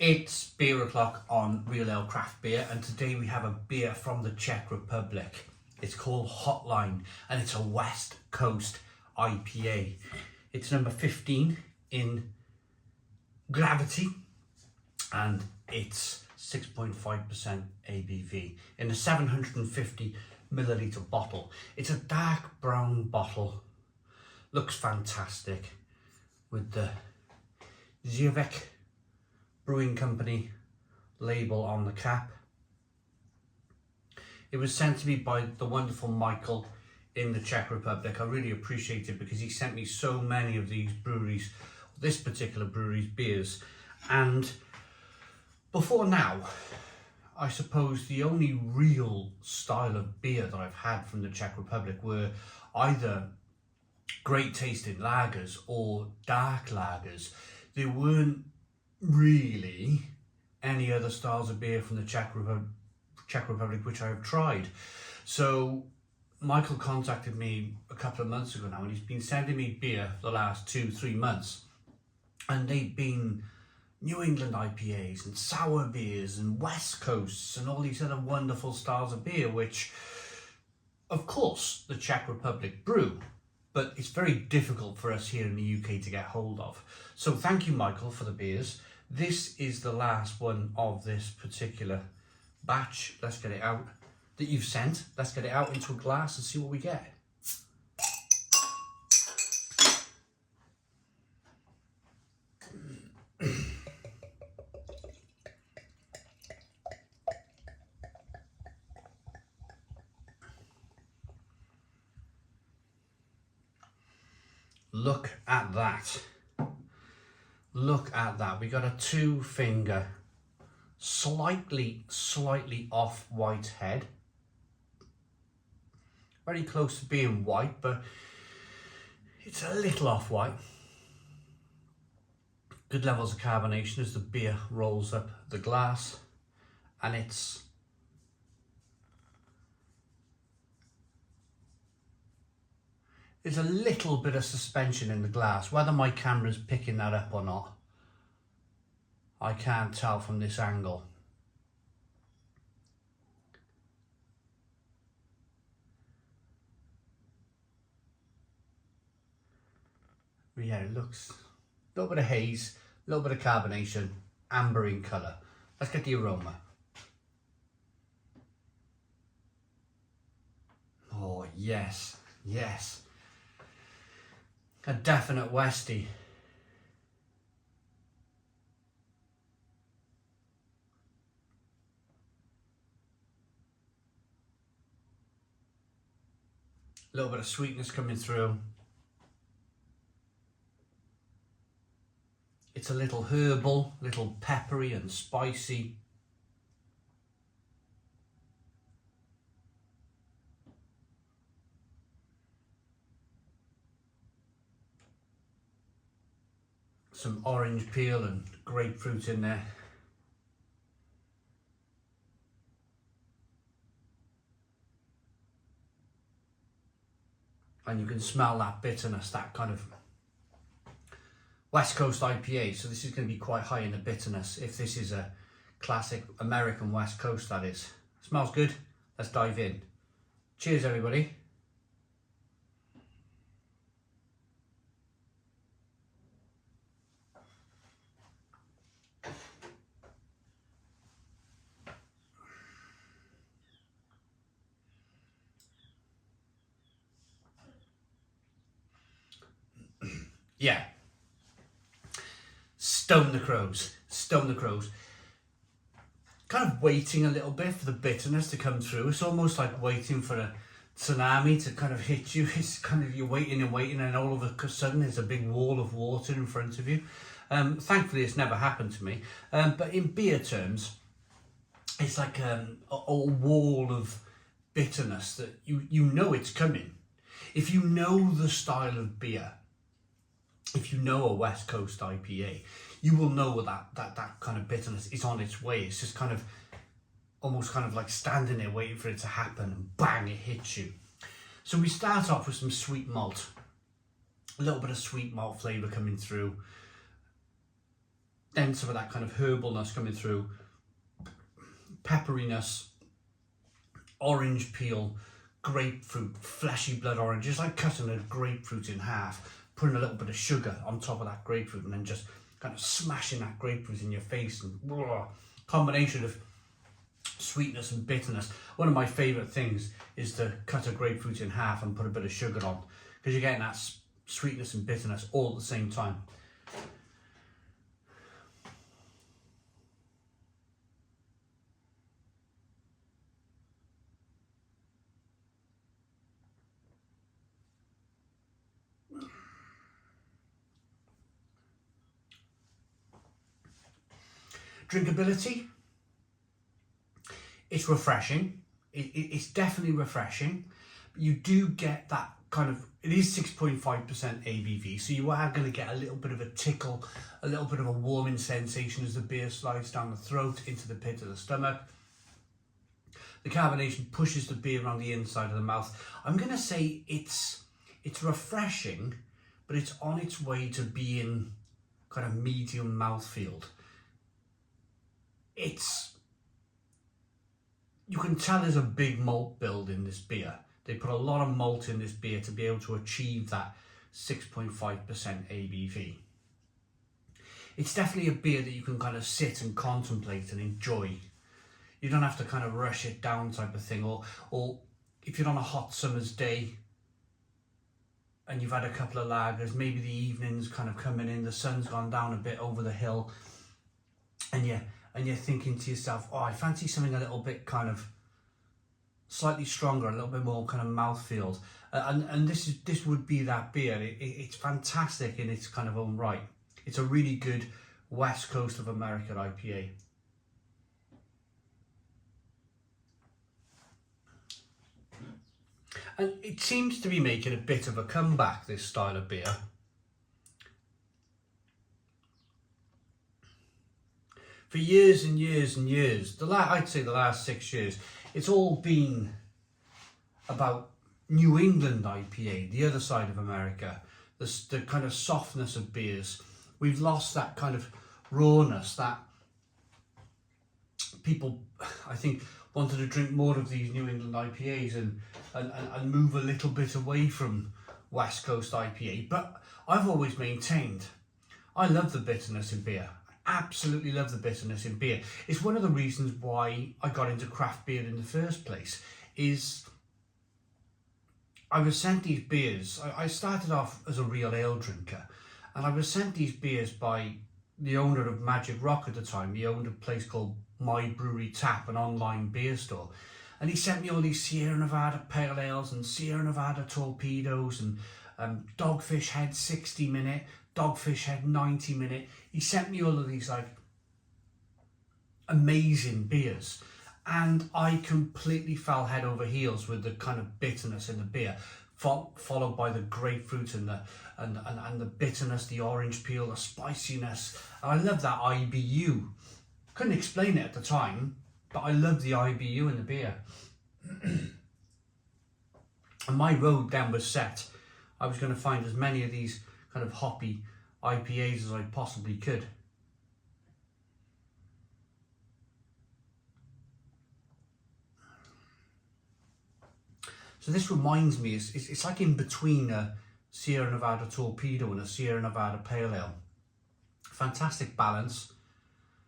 It's beer o'clock on Real Ale Craft Beer, and today we have a beer from the Czech Republic. It's called Hotline, and it's a West Coast IPA. It's number 15 in gravity, and it's 6.5% ABV in a 750 milliliter bottle. It's a dark brown bottle, looks fantastic, with the Zichovec Brewing Company label on the cap. It was sent to me by the wonderful Michael in the Czech Republic. I really appreciate it because he sent me so many of these breweries, this particular brewery's beers. And before now, I suppose the only real style of beer that I've had from the Czech Republic were either great tasting lagers or dark lagers. There weren't really any other styles of beer from the Czech Republic which I have tried. So Michael contacted me a couple of months ago now, and he's been sending me beer for the last 2-3 months, and they've been New England IPAs and sour beers and West Coasts and all these other wonderful styles of beer, which of course the Czech Republic brew, but it's very difficult for us here in the UK to get hold of. So thank you, Michael, for the beers. This is the last one of this particular batch. Let's get it out that you've sent. Let's get it out into a glass and see what we get. Look at that. Look at that. We got a 2-finger, slightly off white head. Very close to being white, but it's a little off white. Good levels of carbonation as the beer rolls up the glass, and there's a little bit of suspension in the glass. Whether my camera's picking that up or not, I can't tell from this angle. But yeah, it looks a little bit of haze, a little bit of carbonation, amber in colour. Let's get the aroma. Oh yes, yes. A definite Westie. A little bit of sweetness coming through. It's a little herbal, little peppery and spicy. Some orange peel and grapefruit in there. And you can smell that bitterness, that kind of West Coast IPA. So this is going to be quite high in the bitterness. If this is a classic American West Coast, that is. Smells good. Let's dive in. Cheers, everybody. Yeah. Stone the crows. Stone the crows. Kind of waiting a little bit for the bitterness to come through. It's almost like waiting for a tsunami to kind of hit you. It's kind of, you're waiting and waiting, and all of a sudden there's a big wall of water in front of you. Thankfully it's never happened to me. But in beer terms, it's like a wall of bitterness that you know it's coming. If you know the style of beer, if you know a West Coast IPA, you will know that kind of bitterness is on its way. It's just kind of almost kind of like standing there waiting for it to happen, and bang, it hits you. So we start off with some sweet malt, a little bit of sweet malt flavour coming through. denser with that kind of herbalness coming through, pepperiness, orange peel, grapefruit, fleshy blood orange. It's like cutting a grapefruit in half, putting a little bit of sugar on top of that grapefruit, and then just kind of smashing that grapefruit in your face, and combination of sweetness and bitterness. One of my favourite things is to cut a grapefruit in half and put a bit of sugar on, because you're getting that sweetness and bitterness all at the same time. Drinkability, it's refreshing. It's definitely refreshing. You do get that kind of, it is 6.5% ABV, so you are going to get a little bit of a tickle, a little bit of a warming sensation as the beer slides down the throat into the pit of the stomach. The carbonation pushes the beer around the inside of the mouth. I'm going to say it's refreshing, but it's on its way to being kind of medium mouthfeel. You can tell there's a big malt build in this beer. They put a lot of malt in this beer to be able to achieve that 6.5% ABV. It's definitely a beer that you can kind of sit and contemplate and enjoy. You don't have to kind of rush it down type of thing, or if you're on a hot summer's day and you've had a couple of lagers, maybe the evening's kind of coming in, the sun's gone down a bit over the hill, and you're thinking to yourself, oh, I fancy something a little bit kind of slightly stronger, a little bit more kind of mouthfeel. And this would be that beer. It's fantastic in its kind of own right. It's a really good West Coast of America IPA. And it seems to be making a bit of a comeback, this style of beer. For years and years and years, I'd say the last 6 years, it's all been about New England IPA, the other side of America, the kind of softness of beers. We've lost that kind of rawness that people, I think, wanted to drink more of these New England IPAs and move a little bit away from West Coast IPA. But I've always maintained, I love the bitterness in beer. Absolutely love the bitterness in beer. It's one of the reasons why I got into craft beer in the first place. Is I was sent these beers. I started off as a real ale drinker, and I was sent these beers by the owner of Magic Rock at the time. He owned a place called My Brewery Tap, an online beer store, and he sent me all these Sierra Nevada Pale Ales and Sierra Nevada Torpedoes and Dogfish Head 60-minute, Dogfish Head 90-minute. He sent me all of these like amazing beers, and I completely fell head over heels with the kind of bitterness in the beer, followed by the grapefruit and the bitterness, the orange peel, the spiciness. And I love that IBU. Couldn't explain it at the time, but I love the IBU in the beer. And my road then was set. I was going to find as many of these kind of hoppy IPAs as I possibly could. So this reminds me, it's like in between a Sierra Nevada Torpedo and a Sierra Nevada Pale Ale. Fantastic balance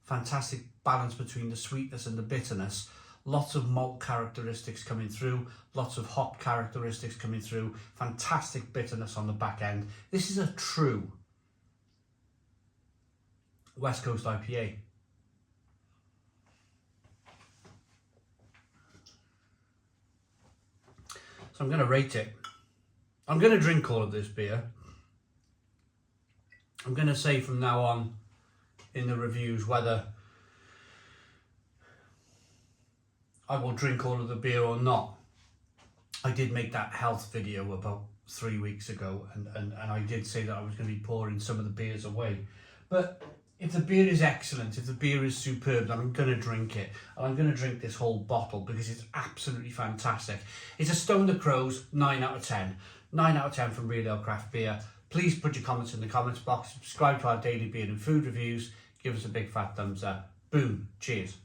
between the sweetness and the bitterness. Lots of malt characteristics coming through, lots of hop characteristics coming through, fantastic bitterness on the back end. This is a true West Coast IPA. So I'm going to rate it. I'm going to drink all of this beer. I'm going to say from now on in the reviews whether I will drink all of the beer or not. I did make that health video about 3 weeks ago, and I did say that I was going to be pouring some of the beers away. But if the beer is excellent, if the beer is superb, then I'm going to drink it. And I'm going to drink this whole bottle because it's absolutely fantastic. It's a Stone the Crows 9 out of 10. 9 out of 10 from Real Ale Craft Beer. Please put your comments in the comments box. Subscribe to our daily beer and food reviews. give us a big fat thumbs up. Boom, cheers.